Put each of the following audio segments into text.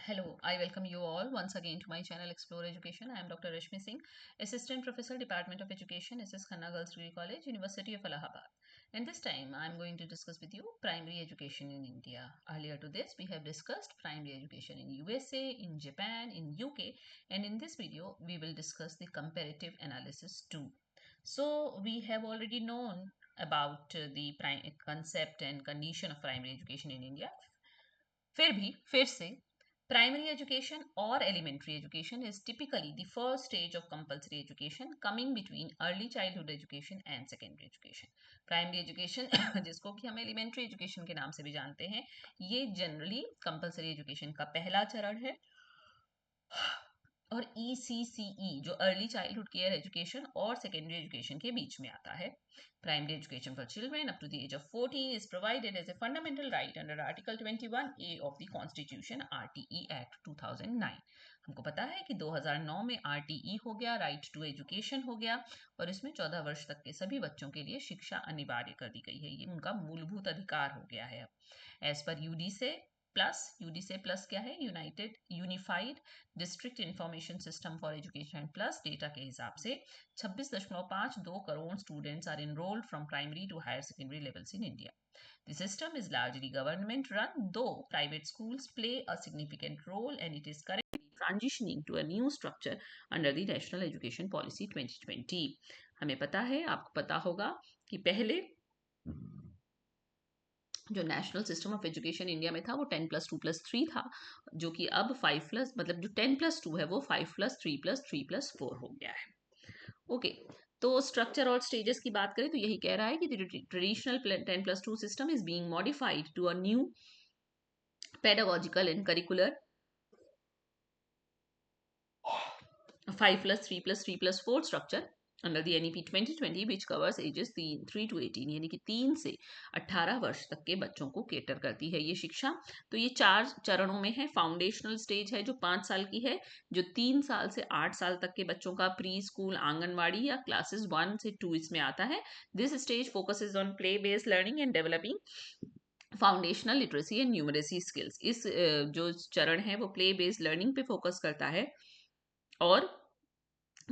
Hello, I welcome you all once again to my channel Explore Education. I am Dr. Rashmi Singh, Assistant Professor, Department of Education, SS Khanna Girls Degree College, University of Allahabad. And this time I am going to discuss with you primary education in India. Earlier to this, we have discussed primary education in USA, in Japan, in UK, and in this video, we will discuss the comparative analysis too. So, we have already known about the concept and condition of primary education in India. फिर से primary education or elementary education is typically the first stage of compulsory education coming between early childhood education and secondary education. Primary education जिसको कि हम elementary education के नाम से भी जानते हैं, ये generally compulsory education का पहला चरण है और ECCE जो अर्ली चाइल्डहुड केयर एजुकेशन और सेकेंडरी एजुकेशन के बीच में आता है. Primary education for children up to the age of 14 is provided as a fundamental right under article 21A of the constitution RTE act 2009. हमको पता है कि 2009 में RTE हो गया, राइट टू एजुकेशन हो गया, और इसमें 14 वर्ष तक के सभी बच्चों के लिए शिक्षा अनिवार्य कर दी गई है. ये उनका मूलभूत अधिकार हो गया है. एज पर यूडीसे प्लस क्या है? Unified district information system for education plus data के हिसाब से 26.52 crore students are enrolled from primary to higher secondary levels in India. The system is largely government run, though private schools play a significant role, and it is currently transitioning to a new structure under the National Education Policy 2020. हमें पता है, आपको पता होगा कि पहले जो national system of education India में था वो 10+2+3 था, जो कि अब 5+ मतलब जो 10+2 है वो 5+3+3+4 हो गया है. ओके, तो स्ट्रक्चर और स्टेजेस की बात करें तो यही कह रहा है कि traditional 10+2 system is being modified to a new pedagogical and curricular 5+3+3+4 structure under the NEP 2020 which covers ages 3 to 18, यानी कि 3 से 18 वर्ष तक के बच्चों को केटर करती है ये शिक्षा. तो ये 4 चरणों में है. फाउंडेशनल स्टेज है जो 5 साल की है, जो 3 साल से 8 साल तक के बच्चों का प्री स्कूल, आंगनवाड़ी या क्लासेस 1 से 2 इसमें आता है. This stage focuses on play based learning and developing foundational literacy and numeracy skills. इस जो चरण है वो प्ले बेस्ड लर्निंग पे फोकस करता है और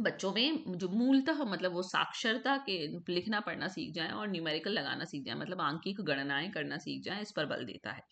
बच्चों में जो मूलतः मतलब वो साक्षरता के लिखना पढ़ना सीख जाएं और न्यूमेरिकल लगाना सीख जाएं, मतलब आंकिक गणनाएं करना सीख जाएं, इस पर बल देता है.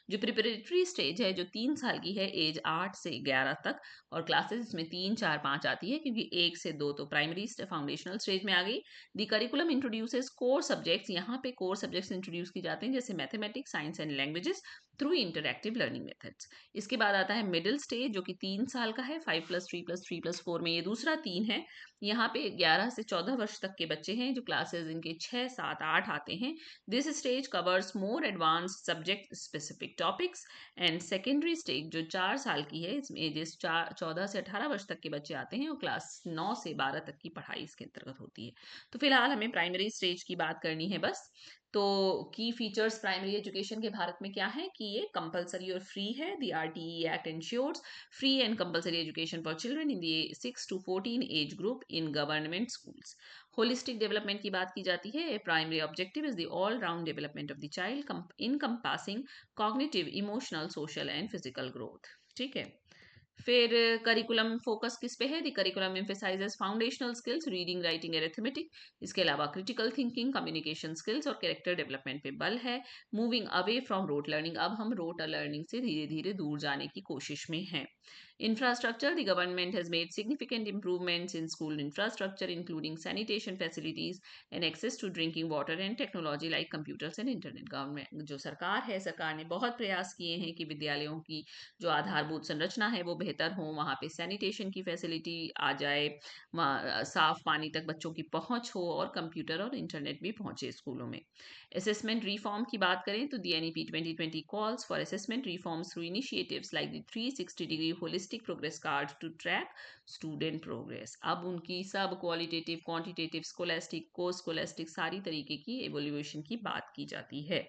जो प्रिपरेटरी स्टेज है जो 3 साल की है, एज 8 से 11 तक, और क्लासेस इसमें 3, 4, 5 आती है क्योंकि 1 से 2 तो प्राइमरी फाउंडेशनल स्टेज में आ गई. दी करिकुलम इंट्रोड्यूसेस कोर सब्जेक्ट्स. यहाँ पे कोर सब्जेक्ट्स इंट्रोड्यूस की जाते हैं जैसे mathematics, science and languages through interactive learning methods. इसके बाद आता है मिडिल स्टेज जो कि 3 साल का है, 5+3+3+4 में ये दूसरा 3 है. यहाँ पे 11 से 14 वर्ष तक के बच्चे हैं जो क्लासेस इनके 6, 7, 8 आते हैं. This stage covers more advance subject specific topics. And secondary stage जो 4 साल की है, इसमें एजेस 14 से 18 वर्ष तक के बच्चे आते हैं और क्लास 9 से 12 तक की पढ़ाई इसके अंतर्गत होती है. तो फिलहाल हमें प्राइमरी स्टेज की बात करनी है बस. तो की फीचर्स प्राइमरी एजुकेशन के भारत में क्या है कि ये कंपलसरी और फ्री है. The RTE act insures free and compulsory education for children in the 6 to 14 age group in government schools. Holistic development की बात की जाती है. Primary objective is the all round development of the child in encompassing cognitive, emotional, social and physical growth. ठीक है. फिर curriculum focus किस पे है? The curriculum emphasises foundational skills, reading, writing, arithmetic. इसके अलावा क्रिटिकल थिंकिंग, कम्युनिकेशन स्किल्स और character development पे बल है. Moving away from rote learning. अब हम रोट लर्निंग से धीरे धीरे दूर जाने की कोशिश में हैं. Infrastructure. The government has made significant improvements in school infrastructure, including sanitation facilities and access to drinking water and technology like computers and internet. Government जो सरकार है, सरकार ने बहुत प्रयास किए हैं कि विद्यालयों की जो आधारभूत संरचना है वो बेहतर हो, वहाँ पे सैनिटेशन की फैसिलिटी आ जाए, वहाँ साफ पानी तक बच्चों की पहुँच हो और कंप्यूटर और इंटरनेट भी पहुँचे स्कूलों में. असेसमेंट रिफॉर्म की बात करें तो दी NEP 2020 calls for assessment reforms through initiatives like the 360-degree holistic progress card to track student progress. अब उनकी सब क्वालिटेटिव, क्वांटिटेटिव, स्कोलेस्टिक, को स्कोलेस्टिक सारी तरीके की एवोल्यूशन की बात की जाती है.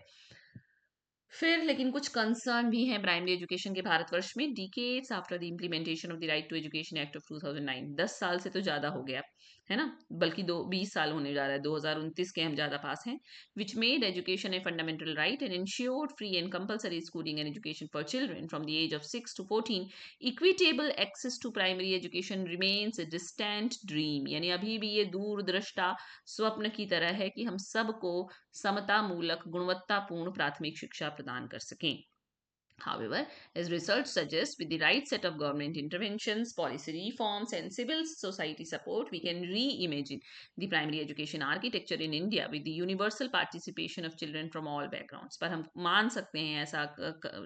फिर लेकिन कुछ कंसर्न भी हैं प्राइमरी एजुकेशन के भारतवर्ष में। Decades after the implementation of the right to education act of 2009, 10 साल से तो ज़्यादा हो गया है ना, बल्कि 20 साल होने जा रहा है, 2029 के हम ज़्यादा पास हैं, which made education a fundamental right and ensured free and compulsory schooling and education for children from the age of 6 to 14, equitable access to primary education remains a distant dream, यानी अभी भी ये दूरदृष्टा स्वप्न की तरह है कि हम सबको समता मूलक गुणवत्तापूर्ण प्राथमिक शिक्षा प्रदान कर सकें। However, as research suggests, with the right set of government interventions, policy reforms, and civil society support, we can reimagine the primary education architecture in India with the universal participation of children from all backgrounds. पर हम मान सकते हैं, ऐसा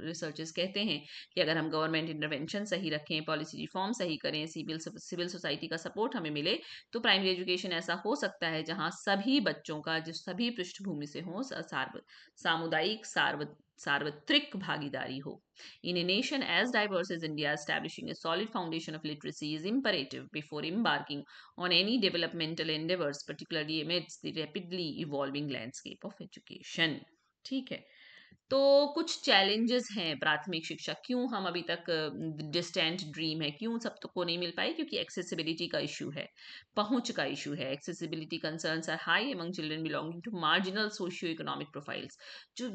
researchers कहते हैं कि अगर हम गवर्नमेंट इंटरवेंशन सही रखें, पॉलिसी रिफॉर्म सही करें, सिविल सोसाइटी का सपोर्ट हमें मिले, तो प्राइमरी एजुकेशन ऐसा हो सकता है जहां सभी बच्चों का, जो सभी पृष्ठभूमि से हो, सामुदायिक सार्वत्रिक भागीदारी हो। In a nation as diverse as India, establishing a solid foundation of literacy is imperative before embarking on any developmental endeavors, particularly amidst the rapidly evolving landscape of education. ठीक है, तो कुछ चैलेंजेस हैं प्राथमिक शिक्षा, क्यों हम अभी तक डिस्टेंट ड्रीम है, क्यों सब को नहीं मिल पाई, क्योंकि एक्सेसिबिलिटी का इशू है, पहुंच का इशू है। Accessibility concerns are high among children belonging to marginal socio economic profiles, जो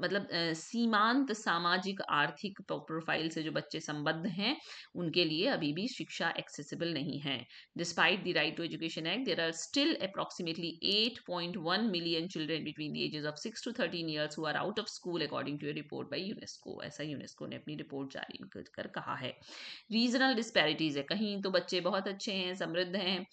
मतलब सीमांत सामाजिक आर्थिक प्रोफाइल से जो बच्चे संबद्ध हैं, उनके लिए अभी भी शिक्षा एक्सेसिबल नहीं है। Despite the right to education act, there are still approximately 8.1 million children between the ages of 6 to 13 years who are out of school according to a report by UNESCO. ऐसा यूनेस्को ने अपनी report जारी कर कहा है। Regional disparities है, कहीं तो बच्चे बहुत अच्छे हैं, समृद्ध हैं,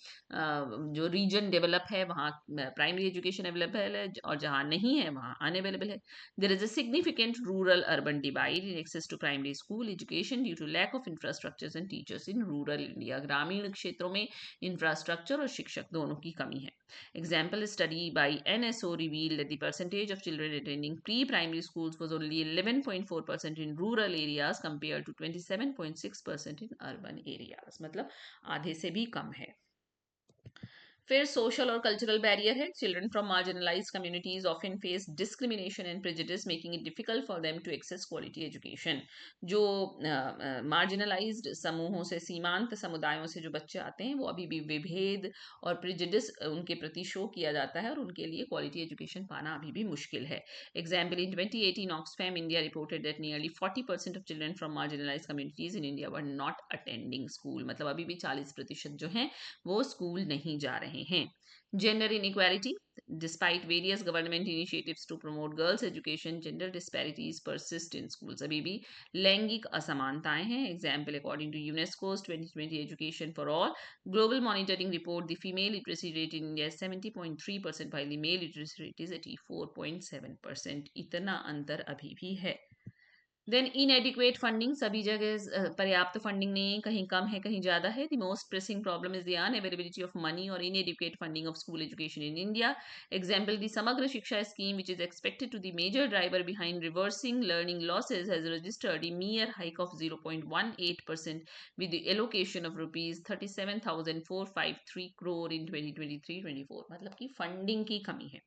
जो रीजन डेवलप है वहाँ प्राइमरी एजुकेशन अवेलेबल है, और जहाँ नहीं है वहाँ अनअवेलेबल है। There is a significant rural urban divide in access to primary school education due to lack of infrastructures and teachers in rural India. ग्रामीण क्षेत्रों में इंफ्रास्ट्रक्चर और शिक्षक दोनों की कमी है। Example study by NSO revealed that the percentage of children attending pre-primary schools was only 11.4% in rural areas compared to 27.6% in urban areas. मतलब आधे से भी कम है। फिर सोशल और कल्चरल बैरियर है, children from marginalised communities often face discrimination and prejudice making it difficult for them to access quality education. जो marginalised समूहों से, सीमांत समुदायों से जो बच्चे आते हैं, वो अभी भी विभेद और प्रेजुडिस उनके प्रति शो किया जाता है, और उनके लिए क्वालिटी एजुकेशन पाना अभी भी मुश्किल है। Example, in 2018 Oxfam India reported that nearly 40% of children from marginalised communities in India were not attending school, मतलब अभी भी 40% जो हैं वो स्कूल नहीं जा रहे हैं। Gender inequality, despite various government initiatives to promote girls education, gender disparities persist in schools, अभी भी लैंगिक असमानताएं हैं। Example, according to UNESCO's 2020 education for all global monitoring report, the female literacy rate in India 70.3%, while the male literacy rate is 84.7%। इतना अंतर अभी भी है। देन इनएडिक्वेट फंडिंग, सभी जगह पर्याप्त फंडिंग नहीं, कहीं कम है कहीं ज़्यादा है। The most pressing problem is the unavailability of money और inadequate funding of school education in India. Example, the Samagra Shiksha scheme which is expected to the major driver behind reversing learning losses has registered a mere hike of 0.18% with the allocation of rupees 37,453 crore in 2023-24, मतलब कि funding की कमी है।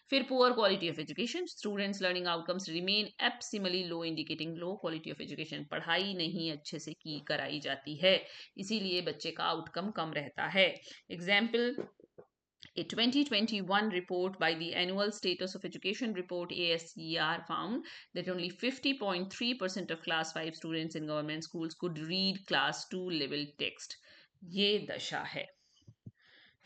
फिर poor quality of education, students learning outcomes remain abysmally low, indicating low quality of education. पढ़ाई नहीं अच्छे से की कराई जाती है, इसीलिए बच्चे का आउटकम कम रहता है। Example, A 2021 report by the Annual Status of Education Report ASER found that only 50.3% of class 5 students in government schools could read class 2 level text। ये दशा है।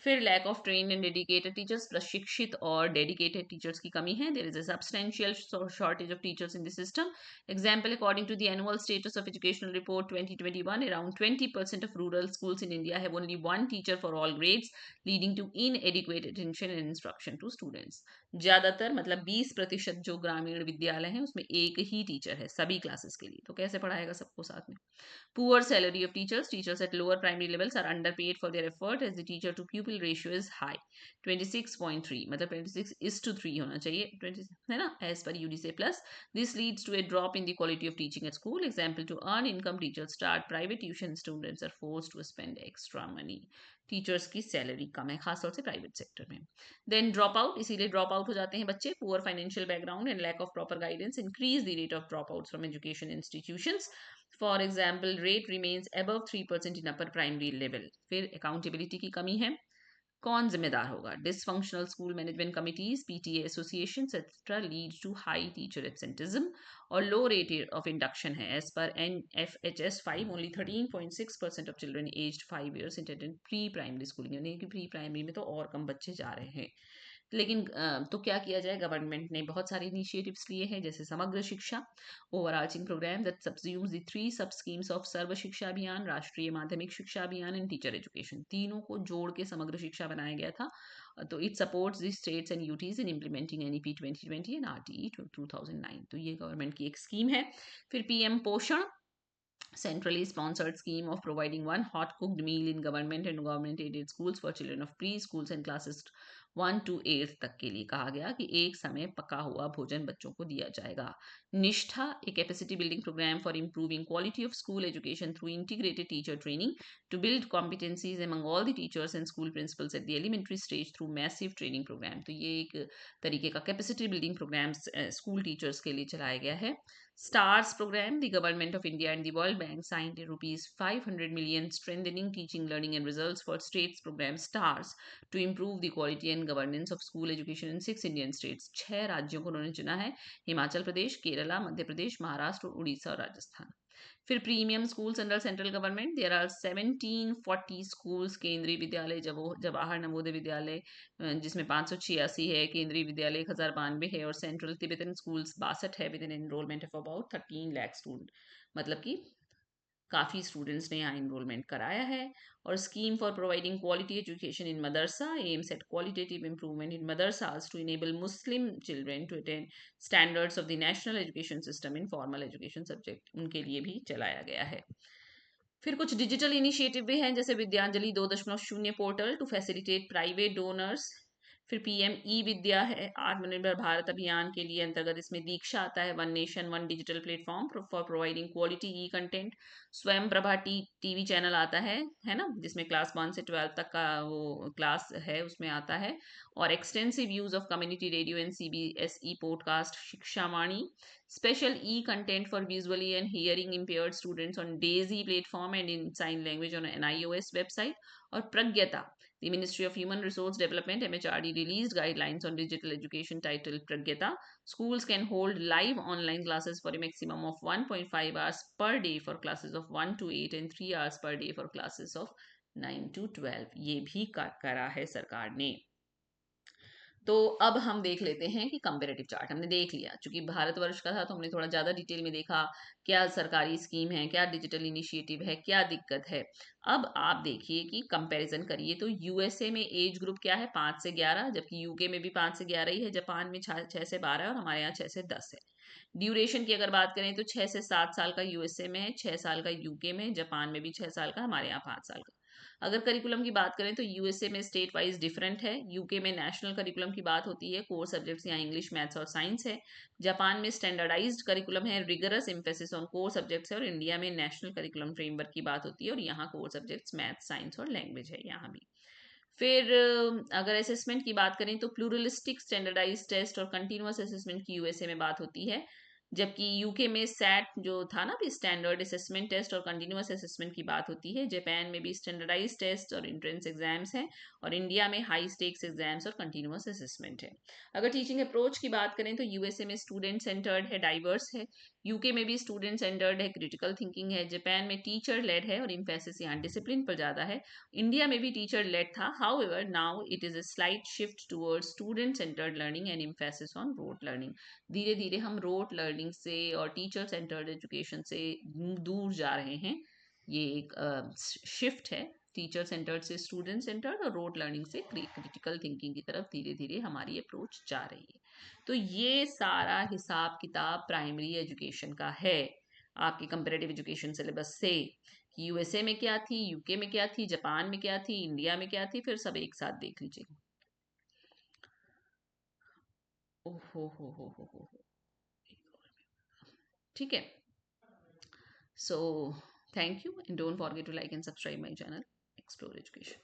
फिर lack of train and dedicated teachers, प्रशिक्षित और dedicated teachers की कमी है। There is a substantial shortage of teachers in the system. Example, according to the annual status of educational report 2021, around 20% of rural schools in India have only one teacher for all grades, leading to inadequate attention and instruction to students. ज्यादातर मतलब 20% जो ग्रामीण विद्यालय हैं उसमें एक ही teacher है सभी क्लासेस के लिए, तो कैसे पढ़ाएगा सबको साथ में। Poor salary of teachers. Teachers at lower primary levels are underpaid for their effort as the teacher to pupil pupil ratio is high, 26.3, मतलब 26:3 होना चाहिए, 20 है ना, as per UDC plus. This leads to a drop in the quality of teaching at school. Example, to earn income, teachers start private tuition, students are forced to spend extra money. Teachers की salary कम है, खासतौर से private sector में. Then drop out, इसीलिए drop out हो जाते हैं बच्चे. Poor financial background and lack of proper guidance increase the rate of drop out from education institutions. For example, rate remains above 3% in upper primary level. फिर accountability की कमी है. कौन जिम्मेदार होगा? Dysfunctional school management committees, PTA association etcetera lead to high teacher absenteeism. और low rate of induction है. As per NFHS 5, only 13.6% of children aged 5 years attend pre primary schooling, यानी कि प्री प्राइमरी में तो और कम बच्चे जा रहे हैं. लेकिन तो क्या किया जाए? गवर्नमेंट ने बहुत सारे इनिशिएटिव्स लिए हैं, जैसे समग्र शिक्षा, ओवरआर्चिंग प्रोग्राम दैट सब्ज्यूम्स द 3 सब स्कीम्स ऑफ सर्व शिक्षा अभियान, राष्ट्रीय माध्यमिक शिक्षा अभियान एंड टीचर एजुकेशन. तीनों को जोड़ के समग्र शिक्षा बनाया गया था. तो it supports the states and UTs in implementing NEP 2020 and RTE 2009. तो ये गवर्नमेंट की एक स्कीम है. फिर PM पोषण, centrally sponsored scheme of providing one hot cooked meal in government and government aided schools for children of preschools and classes 1 to 8 तक के लिए कहा गया कि एक समय पका हुआ भोजन बच्चों को दिया जाएगा. Nishtha, a capacity building programme for improving quality of school education through integrated teacher training to build competencies among all the teachers and school principals at the elementary stage through massive training program. तो ये एक तरीके का capacity building programme school teachers के लिए चलाया गया है. STARS program, the government of India and the World Bank signed a rupees 500 million strengthening teaching, learning and results for states program STARS to improve the quality and governance of school education in 6 Indian states. 6 राज्यों को उन्होंने चुना है: हिमाचल प्रदेश, केरला, मध्य प्रदेश, महाराष्ट्र, उड़ीसा और राजस्थान. फिर premium schools under central government, there are 1740 schools. Kendriya Vidyalaya, Jawahar Navodaya Vidyalaya जिसमें 586 है, केंद्रीय विद्यालय 1092 है और सेंट्रल तिब्बतन स्कूल्स 62 है with an enrolment of about 13 lakh student. मतलब कि काफ़ी स्टूडेंट्स ने यहाँ इनरोलमेंट कराया है. और scheme for providing quality education in madrasa aims at qualitative improvement in madrasas to enable Muslim children to attend standards of the national education system in formal education subject, उनके लिए भी चलाया गया है. फिर कुछ डिजिटल इनिशिएटिव भी हैं, जैसे Vidyanjali 2.0 portal to facilitate private donors. फिर PM ई विद्या है आत्मनिर्भर भारत अभियान के लिए अंतर्गत. इसमें दीक्षा आता है, one nation one digital platform for providing quality E content. स्वयं प्रभा TV चैनल आता है ना, जिसमें क्लास 1 से 12 तक का वो क्लास है, उसमें आता है. और extensive use of community radio and CBSE podcast. शिक्षा वाणी, special e-content for visually and hearing impaired students on DAISY platform and in sign language on an iOS website. और प्रज्ञता, the Ministry of Human Resource Development MHRD released guidelines on digital education titled Pragyata. Schools can hold live online classes for a maximum of 1.5 hours per day for classes of 1 to 8 and 3 hours per day for classes of 9 to 12. ये भी करा है सरकार ने. तो अब हम देख लेते हैं कि कंपेरेटिव चार्ट हमने देख लिया. चूंकि भारतवर्ष का था तो हमने थोड़ा ज़्यादा डिटेल में देखा क्या सरकारी स्कीम है, क्या डिजिटल इनिशिएटिव है, क्या दिक्कत है. अब आप देखिए कि कंपैरिजन करिए तो USA में एज ग्रुप क्या है? 5 से 11, जबकि UK में भी 5 से 11 ही है. जापान में 6 से 12 है और हमारे यहाँ 6 से 10 है. ड्यूरेशन की अगर बात करें तो 6 से 7 साल का USA में है, 6 साल का UK में, जापान में भी 6 साल का, हमारे यहाँ 5 साल का. अगर करिकुलम की बात करें तो USA में स्टेट वाइज डिफरेंट है, UK में नेशनल करिकुलम की बात होती है, कोर सब्जेक्ट्स यहाँ इंग्लिश, मैथ्स और साइंस है. जापान में स्टैंडर्डाइज्ड करिकुलम है, rigorous emphasis on core subjects है. और इंडिया में नेशनल करिकुलम फ्रेमवर्क की बात होती है और यहाँ कोर सब्जेक्ट्स मैथ्स, साइंस और लैंग्वेज है यहाँ भी. फिर अगर असेसमेंट की बात करें तो प्लूरलिस्टिक स्टैंडर्डाइज टेस्ट और कंटिन्यूअस असेसमेंट की USA में बात होती है, जबकि UK में सैट जो था ना भी स्टैंडर्ड असेसमेंट टेस्ट और कंटिन्यूअस असेसमेंट की बात होती है. जापान में भी स्टैंडर्डाइज टेस्ट और एंट्रेंस एग्जाम्स हैं और इंडिया में हाई स्टेक्स एग्जाम्स और कंटिन्यूअस असेसमेंट है. अगर टीचिंग अप्रोच की बात करें तो USA में स्टूडेंट सेंटर्ड है, डाइवर्स है. UK में भी स्टूडेंट सेंटर्ड है, क्रिटिकल थिंकिंग है. जापान में टीचर लेड है और इम्फेसिस यहाँ डिसिप्लिन पर ज़्यादा है. इंडिया में भी टीचर लेड था, however now it is a slight shift towards student centred learning and emphasis on rote learning. धीरे धीरे हम रोट लर्निंग से और टीचर सेंटर्ड एजुकेशन से दूर जा रहे हैं. ये एक शिफ्ट है, टीचर सेंटर्ड से स्टूडेंट सेंटर्ड और रोट लर्निंग से क्रिटिकल थिंकिंग की तरफ धीरे धीरे हमारी अप्रोच जा रही है. तो ये सारा हिसाब किताब प्राइमरी एजुकेशन का है आपके कंपेरेटिव एजुकेशन सिलेबस से, कि यूएसए में क्या थी, यूके में क्या थी, जापान में क्या थी, इंडिया में क्या थी, फिर सब एक साथ देख लीजिए। ओहो हो। ठीक है। So thank you and don't forget to like and subscribe my channel explore education.